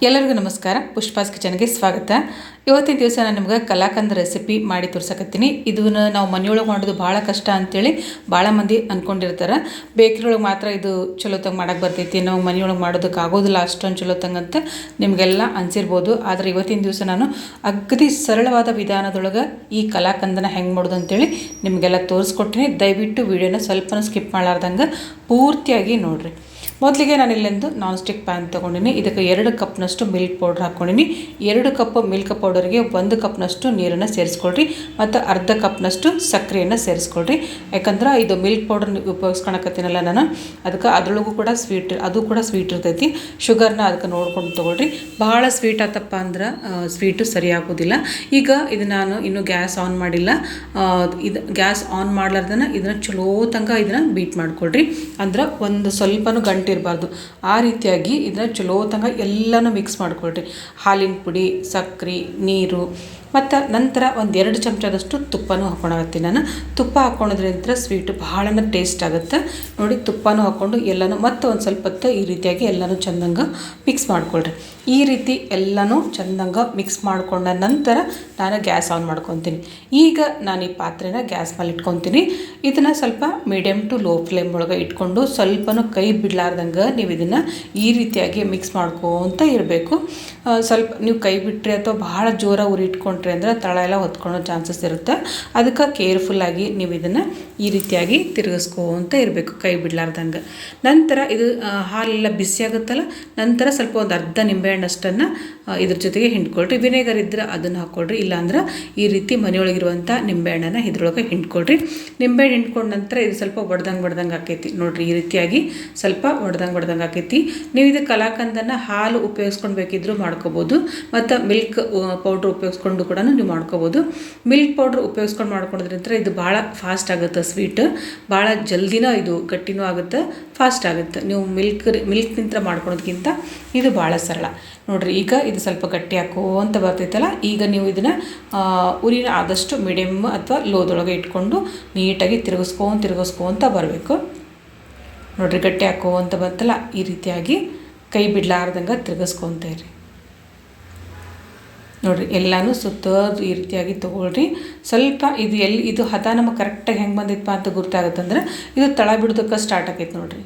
ಎಲ್ಲರಿಗೂ ನಮಸ್ಕಾರ. ಪುಷ್ಪಾಸ್ ಕಿಚನ್ಗೆ ಸ್ವಾಗತ. ಇವತ್ತಿನ ದಿವಸ ನಾನು ನಿಮ್ಗೆ ಕಲಾಕಂದ ರೆಸಿಪಿ ಮಾಡಿ ತೋರ್ಸಕತ್ತೀನಿ. ಇದನ್ನ ನಾವು ಮನೆಯೊಳಗೆ ಮಾಡೋದು ಭಾಳ ಕಷ್ಟ ಅಂತೇಳಿ ಭಾಳ ಮಂದಿ ಅಂದ್ಕೊಂಡಿರ್ತಾರೆ. ಬೇಕ್ರಿ ಒಳಗೆ ಮಾತ್ರ ಇದು ಚಲೋತಂಗೆ ಮಾಡೋಕ್ಕೆ ಬರ್ತೈತಿ, ನಾವು ಮನೆಯೊಳಗೆ ಮಾಡೋದಕ್ಕೆ ಆಗೋದಿಲ್ಲ ಅಷ್ಟೊಂದು ಚಲೋತಂಗೆ ಅಂತ ನಿಮಗೆಲ್ಲ ಅನಿಸಿರ್ಬೋದು. ಆದರೆ ಇವತ್ತಿನ ದಿವಸ ನಾನು ಅಗದಿ ಸರಳವಾದ ವಿಧಾನದೊಳಗೆ ಈ ಕಲಾಕಂದನ ಹೆಂಗೆ ಮಾಡೋದು ಅಂತೇಳಿ ನಿಮಗೆಲ್ಲ ತೋರಿಸ್ಕೊಟ್ಟಿನಿ. ದಯವಿಟ್ಟು ವಿಡಿಯೋನ ಸ್ವಲ್ಪ ಸ್ಕಿಪ್ ಮಾಡಲಾರ್ದಂಗೆ ಪೂರ್ತಿಯಾಗಿ ನೋಡಿರಿ. ಮೊದಲಿಗೆ ನಾನು ಇಲ್ಲೊಂದು ನಾನ್ ಸ್ಟಿಕ್ ಪ್ಯಾನ್ ತೊಗೊಂಡಿನಿ. ಇದಕ್ಕೆ 2 ಕಪ್ನಷ್ಟು ಮಿಲ್ಕ್ ಪೌಡ್ರ್ ಹಾಕ್ಕೊಂಡಿನಿ. 2 ಕಪ್ ಮಿಲ್ಕ್ ಪೌಡರ್ಗೆ 1 ಕಪ್ನಷ್ಟು ನೀರನ್ನು ಸೇರಿಸ್ಕೊಳ್ರಿ ಮತ್ತು ಅರ್ಧ ಕಪ್ನಷ್ಟು ಸಕ್ಕರೆಯನ್ನು ಸೇರಿಸ್ಕೊಳ್ರಿ. ಯಾಕಂದ್ರೆ ಇದು ಮಿಲ್ಕ್ ಪೌಡರ್ ಉಪಯೋಗಿಸ್ಕೊಳಕತ್ತೀನಲ್ಲ ನಾನು, ಅದಕ್ಕೆ ಅದರೊಳಗೂ ಕೂಡ ಸ್ವೀಟ್ ಇರ್ತೈತಿ. ಶುಗರ್ನ ಅದಕ್ಕೆ ನೋಡ್ಕೊಂಡು ತೊಗೊಳ್ರಿ. ಭಾಳ ಸ್ವೀಟ್ ಆತಪ್ಪ ಅಂದ್ರೆ ಸ್ವೀಟು ಸರಿ ಆಗೋದಿಲ್ಲ. ಈಗ ಇದು ನಾನು ಇನ್ನೂ ಗ್ಯಾಸ್ ಆನ್ ಮಾಡಿಲ್ಲ. ಇದು ಗ್ಯಾಸ್ ಆನ್ ಮಾಡ್ಲಾರ್ದನ ಇದನ್ನು ಚಲೋ ತನಕ ಇದನ್ನು ಬೀಟ್ ಮಾಡ್ಕೊಳ್ರಿ. ಅಂದ್ರೆ ಒಂದು ಸ್ವಲ್ಪನೂ ಗಂಟು ಇರಬಾರ್ದು. ಆ ರೀತಿಯಾಗಿ ಇದನ್ನ ಚಲೋ ತನಕ ಎಲ್ಲನೂ ಮಿಕ್ಸ್ ಮಾಡ್ಕೊಳ್ರಿ. ಹಾಲಿನ ಪುಡಿ, ಸಕ್ಕರೆ, ನೀರು ಮತ್ತು ನಂತರ 1-2 ಚಮಚದಷ್ಟು ತುಪ್ಪನೂ ಹಾಕ್ಕೊಳತ್ತೀನಿ ನಾನು. ತುಪ್ಪ ಹಾಕ್ಕೊಳೋದ್ರಿಂದ ಸ್ವೀಟು ಭಾಳ ಟೇಸ್ಟ್ ಆಗುತ್ತೆ ನೋಡಿ. ತುಪ್ಪನೂ ಹಾಕ್ಕೊಂಡು ಎಲ್ಲನೂ ಮತ್ತು ಒಂದು ಸ್ವಲ್ಪ ಹೊತ್ತು ಈ ರೀತಿಯಾಗಿ ಎಲ್ಲನೂ ಚೆಂದಂಗೆ ಮಿಕ್ಸ್ ಮಾಡ್ಕೊಳ್ರಿ. ಈ ರೀತಿ ಎಲ್ಲನೂ ಚೆಂದಂಗೆ ಮಿಕ್ಸ್ ಮಾಡ್ಕೊಂಡ ನಂತರ ನಾನು ಗ್ಯಾಸ್ ಆನ್ ಮಾಡ್ಕೊತೀನಿ. ಈಗ ನಾನು ಈ ಪಾತ್ರೆನ ಗ್ಯಾಸ್ ಮೇಲೆ ಇಟ್ಕೊತೀನಿ. ಇದನ್ನು ಸ್ವಲ್ಪ ಮೀಡಿಯಮ್ ಟು ಲೋ ಫ್ಲೇಮ್ ಒಳಗೆ ಇಟ್ಕೊಂಡು ಸ್ವಲ್ಪನೂ ಕೈ ಬಿಡಲಾರ್ದಂಗೆ ನೀವು ಇದನ್ನು ಈ ರೀತಿಯಾಗಿ ಮಿಕ್ಸ್ ಮಾಡ್ಕೊತ ಇರಬೇಕು. ಸ್ವಲ್ಪ ನೀವು ಕೈ ಬಿಟ್ಟರೆ ಅಥವಾ ಭಾಳ ಜೋರಾಗಿ ಉರಿ ಇಟ್ಕೊಂಡ್ರೆ ಅಂದರೆ ತಳ ಎಲ್ಲ ಹೊತ್ಕೊಳ್ಳೋ ಚಾನ್ಸಸ್ ಇರುತ್ತೆ. ಅದಕ್ಕೆ ಕೇರ್ಫುಲ್ಲಾಗಿ ನೀವು ಇದನ್ನು ಈ ರೀತಿಯಾಗಿ ತಿರುಗಿಸ್ಕೊಂತ ಇರಬೇಕು ಕೈ ಬಿಡಲಾರ್ದಂಗೆ. ನಂತರ ಇದು ಹಾಲೆಲ್ಲ ಬಿಸಿ ಆಗುತ್ತಲ್ಲ, ನಂತರ ಸ್ವಲ್ಪ ಒಂದು ಅರ್ಧ ನಿಂಬೆಹಣ್ಣಷ್ಟನ್ನು ಇದ್ರ ಜೊತೆಗೆ ಹಿಂಡ್ಕೊಳ್ರಿ. ವಿನೆಗರ್ ಇದ್ದರೆ ಅದನ್ನು ಹಾಕ್ಕೊಳ್ರಿ, ಇಲ್ಲಾಂದ್ರೆ ಈ ರೀತಿ ಮನೆಯೊಳಗಿರುವಂಥ ನಿಂಬೆಹಣ್ಣನ್ನು ಇದ್ರೊಳಗೆ ಹಿಂಡ್ಕೊಳ್ರಿ. ನಿಂಬೆಹಣ್ಣು ಹಿಂಡ್ಕೊಂಡ ನಂತರ ಇದು ಸ್ವಲ್ಪ ಒಡ್ದಂಗೆ ಆಕೈತಿ ನೋಡಿರಿ. ಈ ರೀತಿಯಾಗಿ ಸ್ವಲ್ಪ ಒಡ್ದಂಗೆ ಆಕೈತಿ. ನೀವು ಇದು ಕಲಾಕಂದನ್ನು ಹಾಲು ಉಪಯೋಗಿಸ್ಕೊಂಡು ಬೇಕಿದ್ರೂ ಮಾಡ್ಕೋಬೋದು ಮತ್ತು ಮಿಲ್ಕ್ ಪೌಡ್ರ್ ಉಪಯೋಗಿಸ್ಕೊಂಡು ಕೂಡ ನೀವು ಮಾಡ್ಕೋಬೋದು. ಮಿಲ್ಕ್ ಪೌಡ್ರ್ ಉಪಯೋಗಿಸ್ಕೊಂಡು ಮಾಡ್ಕೊಳೋದ್ರಿಂದ ಇದು ಭಾಳ ಫಾಸ್ಟ್ ಆಗುತ್ತೆ. ಸ್ವೀಟ್ ಭಾಳ ಜಲ್ದಿನ ಇದು ಗಟ್ಟಿನೂ ಆಗುತ್ತೆ, ಫಾಸ್ಟ್ ಆಗುತ್ತೆ. ನೀವು ಮಿಲ್ಕ್ನಿಂದ ಮಾಡ್ಕೊಳೋದಕ್ಕಿಂತ ಇದು ಭಾಳ ಸರಳ ನೋಡಿರಿ. ಈಗ ಇದು ಸ್ವಲ್ಪ ಗಟ್ಟಿ ಹಾಕೋಂತ ಬರ್ತೈತಲ್ಲ, ಈಗ ನೀವು ಇದನ್ನು ಉರಿನ ಆದಷ್ಟು ಮೀಡಿಯಮ್ ಅಥವಾ ಲೋದೊಳಗೆ ಇಟ್ಕೊಂಡು ನೀಟಾಗಿ ತಿರುಗಿಸ್ಕೊಂತ ಬರಬೇಕು ನೋಡಿರಿ. ಗಟ್ಟಿ ಹಾಕೋಂತ ಬಂತಲ್ಲ, ಈ ರೀತಿಯಾಗಿ ಕೈ ಬಿಡಲಾರ್ದಂಗೆ ತಿರುಗಿಸ್ಕೊತ ಇರಿ ನೋಡಿರಿ. ಎಲ್ಲನೂ ಸುತ್ತೋದು ಈ ರೀತಿಯಾಗಿ ತೊಗೊಳ್ರಿ. ಸ್ವಲ್ಪ ಇದು ಹದ ನಮಗೆ ಕರೆಕ್ಟಾಗಿ ಹೆಂಗೆ ಬಂದಿತ್ತಪ್ಪ ಅಂತ ಗೊತ್ತಾಗುತ್ತಂದ್ರೆ ಇದು ತಳ ಬಿಡೋದಕ್ಕೆ ಸ್ಟಾರ್ಟ್ ಆಗೈತೆ ನೋಡಿರಿ.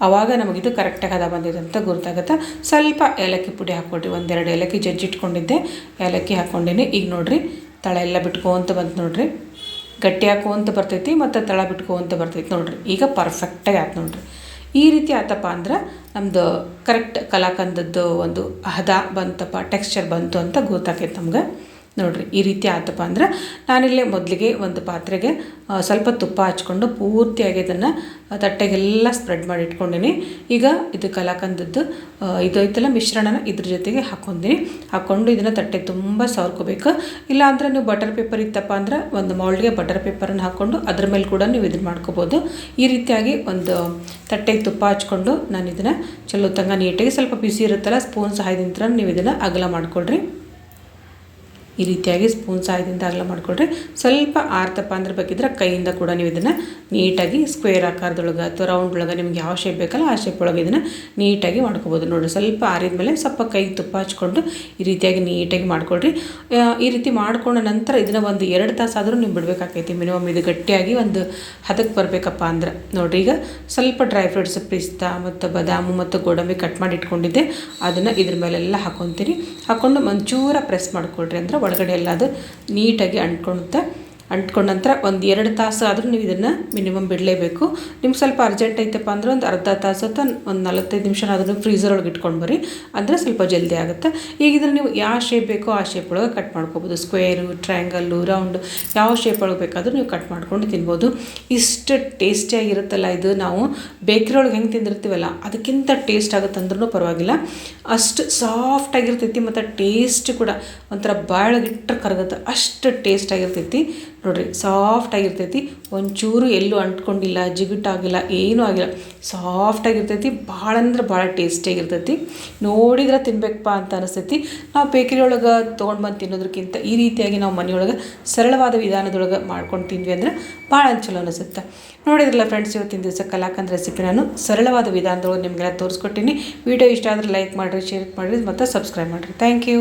ಆವಾಗ ನಮಗಿದು ಕರೆಕ್ಟಾಗಿ ಹದ ಬಂದಿದೆ ಅಂತ ಗೊತ್ತಾಗುತ್ತೆ. ಸ್ವಲ್ಪ ಏಲಕ್ಕಿ ಪುಡಿ ಹಾಕ್ಕೊಳ್ರಿ. 1-2 ಏಲಕ್ಕಿ ಜಜ್ಜಿಟ್ಕೊಂಡಿದ್ದೆ, ಏಲಕ್ಕಿ ಹಾಕ್ಕೊಂಡೀನಿ. ಈಗ ನೋಡಿರಿ ತಳ ಎಲ್ಲ ಬಿಟ್ಕೊಂತ ಬಂತು ನೋಡಿರಿ. ಗಟ್ಟಿ ಹಾಕೋಂತ ಬರ್ತೈತಿ ಮತ್ತು ತಳ ಬಿಟ್ಕೊಂತ ಬರ್ತೈತಿ ನೋಡಿರಿ. ಈಗ ಪರ್ಫೆಕ್ಟಾಗಿ ಆಯ್ತು ನೋಡಿರಿ. ಈ ರೀತಿ ಆತಪ್ಪ ಅಂದ್ರೆ ನಮ್ಮದು ಕರೆಕ್ಟ್ ಕಲಾಕಂದದ್ದು ಒಂದು ಹದ ಬಂತಪ್ಪ, ಟೆಕ್ಸ್ಚರ್ ಬಂತು ಅಂತ ಗೊತ್ತಾಕೈತೆ ನಮ್ಗೆ ನೋಡಿರಿ. ಈ ರೀತಿ ಆತಪ್ಪ ಅಂದ್ರೆ ನಾನಿಲ್ಲೇ ಮೊದಲಿಗೆ ಒಂದು ಪಾತ್ರೆಗೆ ಸ್ವಲ್ಪ ತುಪ್ಪ ಹಚ್ಕೊಂಡು ಪೂರ್ತಿಯಾಗಿ ಇದನ್ನು ತಟ್ಟೆಗೆಲ್ಲ ಸ್ಪ್ರೆಡ್ ಮಾಡಿ ಇಟ್ಕೊಂಡಿನಿ. ಈಗ ಇದು ಕಲಾಕಂದದ್ದು ಇದು ಐತಲ್ಲ ಮಿಶ್ರಣನ ಇದ್ರ ಜೊತೆಗೆ ಹಾಕ್ಕೊಂಡು ಇದನ್ನು ತಟ್ಟೆ ತುಂಬ ಸವರ್ಕೋಬೇಕು. ಇಲ್ಲಾಂದರೆ ನೀವು ಬಟರ್ ಪೇಪರ್ ಇತ್ತಪ್ಪ ಅಂದ್ರೆ ಒಂದು ಮೌಲ್ಡ್ಗೆ ಬಟರ್ ಪೇಪರನ್ನು ಹಾಕ್ಕೊಂಡು ಅದ್ರ ಮೇಲೆ ಕೂಡ ನೀವು ಇದನ್ನು ಮಾಡ್ಕೋಬೋದು. ಈ ರೀತಿಯಾಗಿ ಒಂದು ತಟ್ಟೆಗೆ ತುಪ್ಪ ಹಚ್ಕೊಂಡು ನಾನು ಇದನ್ನು ಚಲೋ ತಂಗ ನೀಟಾಗಿ ಸ್ವಲ್ಪ ಬಿಸಿ ಇರುತ್ತಲ್ಲ, ಸ್ಪೂನ್ ಸಹಾಯದಿಂದ ನೀವು ಇದನ್ನು ಅಗಲ ಮಾಡ್ಕೊಳ್ರಿ. ಈ ರೀತಿಯಾಗಿ ಸ್ಪೂನ್ ಸಹಾಯದಿಂದ ಅಗಲ ಮಾಡ್ಕೊಳ್ರಿ. ಸ್ವಲ್ಪ ಆರ್ತಪ್ಪ ಅಂದ್ರೆ ಬೇಕಿದ್ರೆ ಕೈಯಿಂದ ಕೂಡ ನೀವು ಇದನ್ನು ನೀಟಾಗಿ ಸ್ಕ್ವೇರ್ ಆಕಾರದೊಳಗೆ ಅಥವಾ ರೌಂಡ್ ಒಳಗೆ ನಿಮ್ಗೆ ಯಾವ ಶೇಪ್ ಬೇಕಲ್ಲ ಆ ಶೇಪ್ ಒಳಗೆ ಇದನ್ನು ನೀಟಾಗಿ ಮಾಡ್ಕೋಬೋದು ನೋಡಿರಿ. ಸ್ವಲ್ಪ ಆರಿದ ಮೇಲೆ ಸ್ವಲ್ಪ ಕೈಗೆ ತುಪ್ಪ ಹಚ್ಕೊಂಡು ಈ ರೀತಿಯಾಗಿ ನೀಟಾಗಿ ಮಾಡ್ಕೊಳ್ರಿ. ಈ ರೀತಿ ಮಾಡ್ಕೊಂಡ ನಂತರ ಇದನ್ನು 1-2 ತಾಸಾದರೂ ನೀವು ಬಿಡಬೇಕಾಕೈತಿ ಮಿನಿಮಮ್. ಇದು ಗಟ್ಟಿಯಾಗಿ ಒಂದು ಹದಕ್ಕೆ ಬರಬೇಕಪ್ಪ ಅಂದ್ರೆ ನೋಡಿರಿ. ಈಗ ಸ್ವಲ್ಪ ಡ್ರೈ ಫ್ರೂಟ್ಸ್, ಪಿಸ್ತಾ ಮತ್ತು ಬಾದಾಮು ಮತ್ತು ಗೋಡಂಬಿ ಕಟ್ ಮಾಡಿ ಇಟ್ಕೊಂಡಿದ್ದೆ, ಅದನ್ನು ಇದ್ರ ಮೇಲೆಲ್ಲ ಹಾಕ್ಕೊತೀರಿ. ಹಾಕ್ಕೊಂಡು ಒಂಚೂರ ಪ್ರೆಸ್ ಮಾಡ್ಕೊಳ್ರಿ. ಅಂದ್ರೆ ಒಳಗಡೆ ಎಲ್ಲ ಅದು ನೀಟಾಗಿ ಅಂಟ್ಕೊಂಡ ನಂತರ 1-2 ತಾಸು ಆದರೂ ನೀವು ಇದನ್ನು ಮಿನಿಮಮ್ ಬಿಡಲೇಬೇಕು. ನಿಮ್ಗೆ ಸ್ವಲ್ಪ ಅರ್ಜೆಂಟ್ ಐತಪ್ಪ ಅಂದ್ರೆ ಒಂದು ಅರ್ಧ ತಾಸು ಅಥವಾ ಒಂದು 45 ನಿಮಿಷ ಅದನ್ನು ಫ್ರೀಝರ್ ಒಳಗೆ ಇಟ್ಕೊಂಡು ಬರ್ರಿ, ಅಂದರೆ ಸ್ವಲ್ಪ ಜಲ್ದಿ ಆಗುತ್ತೆ. ಈಗ ಇದನ್ನು ನೀವು ಯಾವ ಶೇಪ್ ಬೇಕೋ ಆ ಶೇಪ್ ಒಳಗೆ ಕಟ್ ಮಾಡ್ಕೋಬೋದು. ಸ್ಕ್ವೇರು, ಟ್ರಯಾಂಗಲ್ಲು, ರೌಂಡ್ ಯಾವ ಶೇಪ್ ಒಳಗೆ ಬೇಕಾದರೂ ನೀವು ಕಟ್ ಮಾಡ್ಕೊಂಡು ತಿನ್ಬೋದು. ಇಷ್ಟು ಟೇಸ್ಟಿಯಾಗಿರುತ್ತಲ್ಲ ಇದು. ನಾವು ಬೇಕ್ರಿ ಒಳಗೆ ಹೆಂಗೆ ತಿಂದಿರ್ತೀವಲ್ಲ ಅದಕ್ಕಿಂತ ಟೇಸ್ಟ್ ಆಗುತ್ತೆ ಅಂದ್ರೂ ಪರವಾಗಿಲ್ಲ. ಅಷ್ಟು ಸಾಫ್ಟಾಗಿರ್ತೈತಿ ಮತ್ತು ಟೇಸ್ಟ್ ಕೂಡ ಒಂಥರ ಬಾಳಗಿಟ್ಟರೆ ಕರಗುತ್ತೆ, ಅಷ್ಟು ಟೇಸ್ಟ್ ಆಗಿರ್ತೈತಿ ನೋಡಿರಿ ಸಾಫ್ಟಾಗಿರ್ತೈತಿ, ಒಂಚೂರು ಎಲ್ಲೂ ಅಂಟ್ಕೊಂಡಿಲ್ಲ, ಜಿಗುಟಾಗಿಲ್ಲ, ಏನೂ ಆಗಿಲ್ಲ, ಸಾಫ್ಟಾಗಿರ್ತೈತಿ. ಭಾಳ ಅಂದ್ರೆ ಭಾಳ ಟೇಸ್ಟಿಯಾಗಿರ್ತೈತಿ. ನೋಡಿದ್ರೆ ತಿನ್ಬೇಕಪ್ಪ ಅಂತ ಅನಿಸ್ತೈತಿ. ನಾವು ಬೇಕರಿ ಒಳಗೆ ತೊಗೊಂಡು ಬಂದು ತಿನ್ನೋದಕ್ಕಿಂತ ಈ ರೀತಿಯಾಗಿ ನಾವು ಮನೆಯೊಳಗೆ ಸರಳವಾದ ವಿಧಾನದೊಳಗೆ ಮಾಡ್ಕೊಂಡು ತಿಂದ್ವಿ ಅಂದ್ರೆ ಭಾಳ ಚಲೋ ಅನಿಸುತ್ತೆ. ನೋಡಿದ್ರಲ್ಲ ಫ್ರೆಂಡ್ಸ್, ಇವತ್ತಿನ ದಿವಸ ಕಲಾಕಂದ್ ರೆಸಿಪಿ ನಾನು ಸರಳವಾದ ವಿಧಾನದೊಳಗೆ ನಿಮಗೆಲ್ಲ ತೋರಿಸ್ಕೊಟ್ಟಿನಿ. ವಿಡಿಯೋ ಇಷ್ಟ ಆದರೆ ಲೈಕ್ ಮಾಡಿರಿ, ಶೇರ್ ಮಾಡಿರಿ ಮತ್ತು ಸಬ್ಸ್ಕ್ರೈಬ್ ಮಾಡಿರಿ. Thank you.